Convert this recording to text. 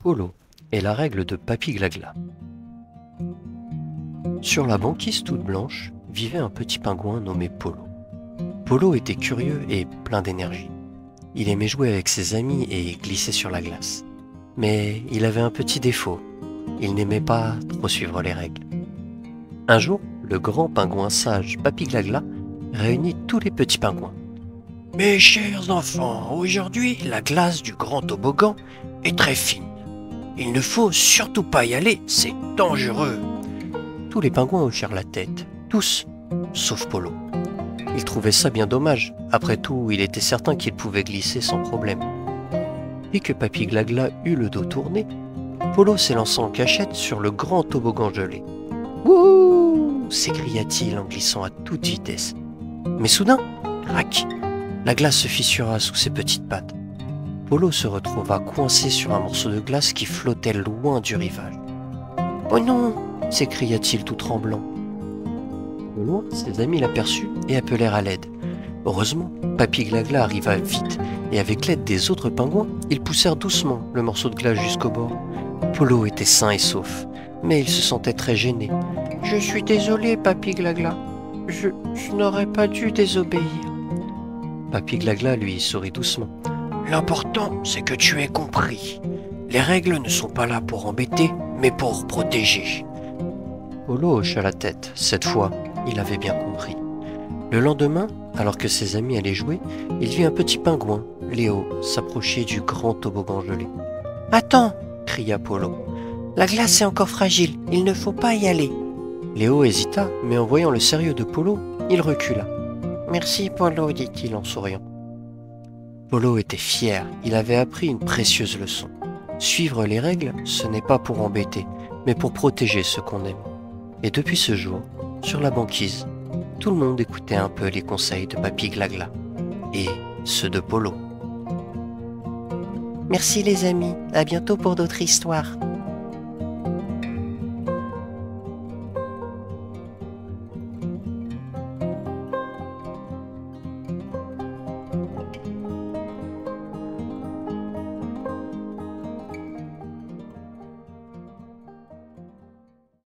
Polo et la règle de Papy Glagla. Sur la banquise toute blanche vivait un petit pingouin nommé Polo. Polo était curieux et plein d'énergie. Il aimait jouer avec ses amis et glisser sur la glace. Mais il avait un petit défaut, il n'aimait pas trop suivre les règles. Un jour, le grand pingouin sage Papy Glagla réunit tous les petits pingouins. « Mes chers enfants, aujourd'hui, la glace du grand toboggan est très fine. Il ne faut surtout pas y aller, c'est dangereux. » Tous les pingouins hochèrent la tête, tous, sauf Polo. Il trouvait ça bien dommage, après tout, il était certain qu'il pouvait glisser sans problème. Dès que Papy Glagla eut le dos tourné, Polo s'élança en cachette sur le grand toboggan gelé. « Wouh !» s'écria-t-il en glissant à toute vitesse. Mais soudain, crac, la glace se fissura sous ses petites pattes. Polo se retrouva coincé sur un morceau de glace qui flottait loin du rivage. « Oh non !» s'écria-t-il tout tremblant. De loin, ses amis l'aperçurent et appelèrent à l'aide. Heureusement, Papy Glagla arriva vite et avec l'aide des autres pingouins, ils poussèrent doucement le morceau de glace jusqu'au bord. Polo était sain et sauf, mais il se sentait très gêné. « Je suis désolé, Papy Glagla. Je n'aurais pas dû désobéir. » Papy Glagla lui sourit doucement. « L'important, c'est que tu aies compris. Les règles ne sont pas là pour embêter, mais pour protéger. » Polo hocha la tête. Cette fois, il avait bien compris. Le lendemain, alors que ses amis allaient jouer, il vit un petit pingouin, Léo, s'approcher du grand toboggan gelé. « Attends !» cria Polo. « La glace est encore fragile, il ne faut pas y aller. » Léo hésita, mais en voyant le sérieux de Polo, il recula. « Merci Polo, dit-il en souriant. » Polo était fier, il avait appris une précieuse leçon. Suivre les règles, ce n'est pas pour embêter, mais pour protéger ceux qu'on aime. Et depuis ce jour, sur la banquise, tout le monde écoutait un peu les conseils de Papy Glagla et ceux de Polo. Merci les amis, à bientôt pour d'autres histoires.